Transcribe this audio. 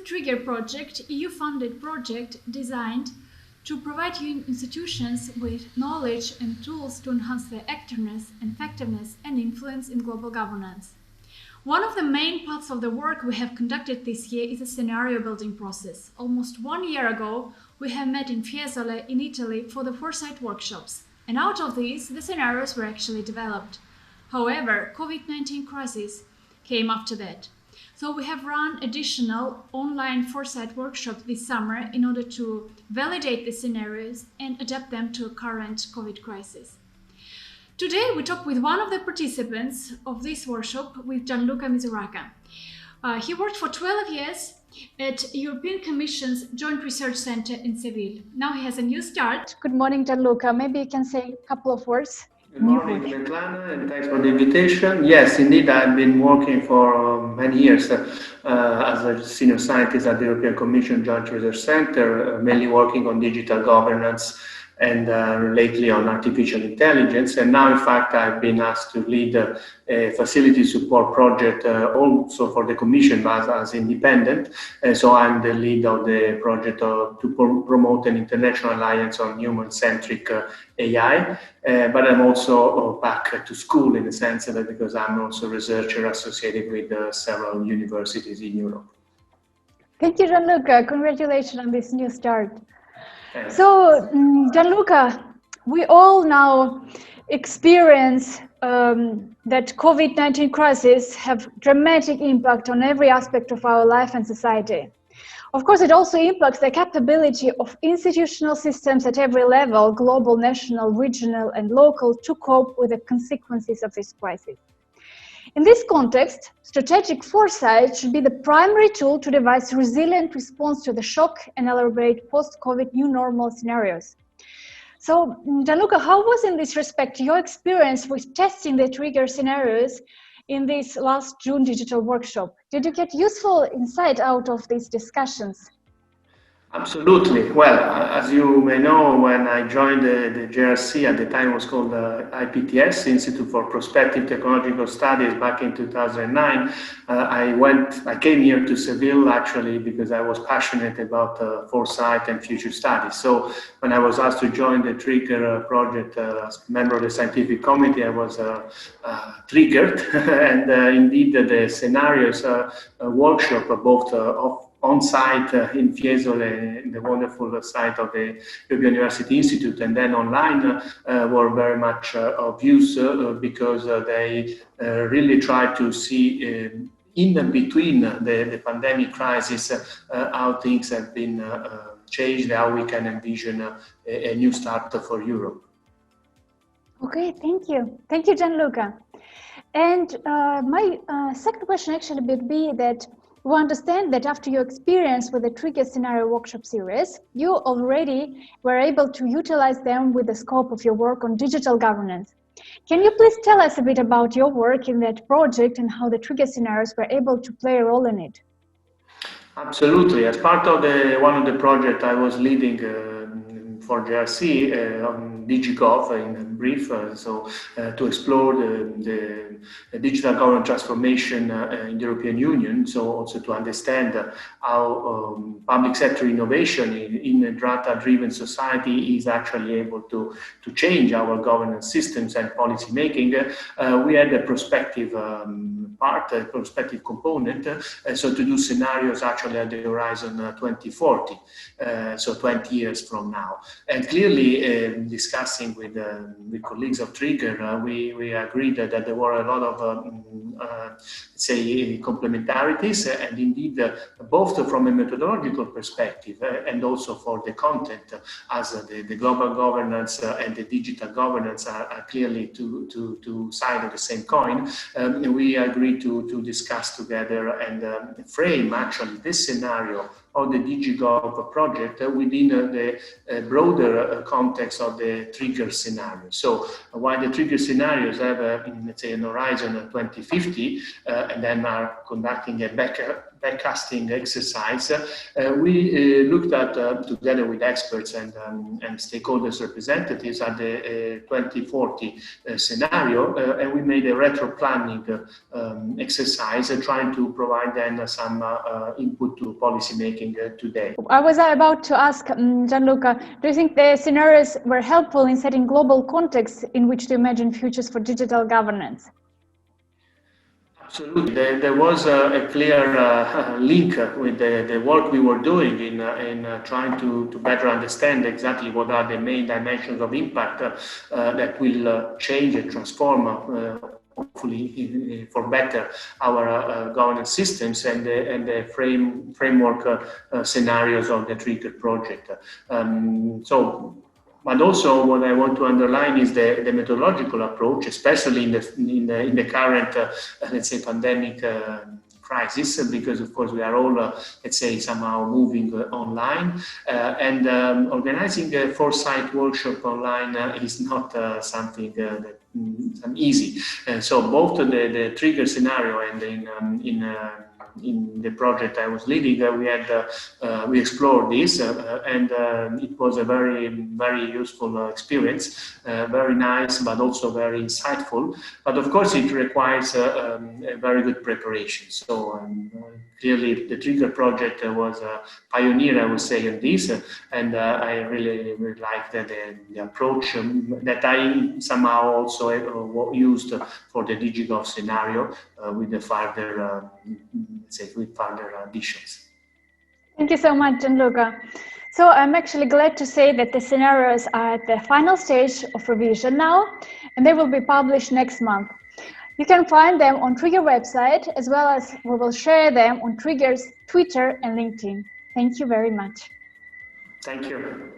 Trigger project, EU-funded project designed to provide institutions with knowledge and tools to enhance their effectiveness and influence in global governance. One of the main parts of the work we have conducted this year is a scenario building process. Almost 1 year ago, we have met in Fiesole in Italy for the foresight workshops, and out of these, the scenarios were actually developed. However, COVID-19 crisis came after that. So we have run additional online foresight workshops this summer in order to validate the scenarios and adapt them to current COVID crisis. Today we talk with one of the participants of this workshop, with Gianluca Misuraca. He worked for 12 years at European Commission's Joint Research Center in Seville. Now he has a new start. Good morning, Gianluca. Maybe you can say a couple of words. Good morning, Svetlana, and thanks for the invitation. Yes, indeed, I've been working for many years as a senior scientist at the European Commission Joint Research Center, mainly working on digital governance and lately on artificial intelligence. And now, in fact, I've been asked to lead a facility support project also for the Commission as independent. So I'm the lead of the project to promote an international alliance on human-centric AI. But I'm also back to school in the sense that because I'm also a researcher associated with several universities in Europe. Thank you, Gianluca. Congratulations on this new start. So, Gianluca, we all now experience that COVID-19 crisis have dramatic impact on every aspect of our life and society. Of course, it also impacts the capability of institutional systems at every level, global, national, regional, and local, to cope with the consequences of this crisis. In this context, strategic foresight should be the primary tool to devise resilient response to the shock and elaborate post-COVID new normal scenarios. So, Gianluca, how was in this respect your experience with testing the trigger scenarios in this last June digital workshop? Did you get useful insight out of these discussions? Absolutely. Well, as you may know, when I joined the JRC, at the time it was called the IPTS, Institute for Prospective Technological Studies, back in 2009, I came here to Seville actually because I was passionate about foresight and future studies. So when I was asked to join the Trigger project as member of the scientific committee, I was triggered. And indeed, the scenarios workshop, both on-site in Fiesole, in the wonderful site of the European University Institute, and then online were very much of use because they really try to see in between the pandemic crisis how things have been changed, how we can envision a new start for Europe. Okay, thank you. Thank you, Gianluca. And my second question actually would be that we understand that after your experience with the Trigger Scenario Workshop series, you already were able to utilize them with the scope of your work on digital governance. Can you please tell us a bit about your work in that project and how the Trigger Scenarios were able to play a role in it? Absolutely. As part of one of the projects I was leading for JRC on DigiGov in brief, to explore the digital governance transformation in the European Union, so also to understand how public sector innovation in a data-driven society is actually able to change our governance systems and policy making. We had a prospective part, a prospective component, so to do scenarios actually at the horizon 2040, so 20 years from now. And clearly, discussing with colleagues of Trigger, we agreed that there were a lot of, say, complementarities, and indeed, both from a methodological perspective and also for the content, as the global governance and the digital governance are clearly two sides of the same coin. We agreed to discuss together and frame actually this scenario of the DigiGov project within the broader context of the Trigger scenario. So while the Trigger scenarios have, let's say, an horizon of 2050, and then are conducting a backcasting exercise, we looked at, together with experts and stakeholders representatives, at the 2040 scenario, and we made a retro planning exercise, trying to provide then some input to policy making today. I was about to ask Gianluca, do you think the scenarios were helpful in setting global context in which to imagine futures for digital governance? Absolutely. There was a clear link with the work we were doing in trying to better understand exactly what are the main dimensions of impact that will change and transform, hopefully for better, our governance systems and the framework scenarios of the Trigger project. But also, what I want to underline is the methodological approach, especially in the current, let's say, pandemic crisis, because of course we are all, let's say, somehow moving online, and organizing a foresight workshop online is not something that easy. So both the Trigger scenario and in the project I was leading, we explored this, and it was a very useful experience, very nice, but also very insightful. But of course, it requires a very good preparation. So clearly, the Trigger project was a pioneer, I would say, in this, and I really liked the approach that I somehow also used for the DigiGov scenario with the further, with further additions. Thank you so much, Gianluca. So I'm actually glad to say that the scenarios are at the final stage of revision now, and they will be published next month. You can find them on Trigger website, as well as we will share them on Trigger's Twitter and LinkedIn. Thank you very much. Thank you.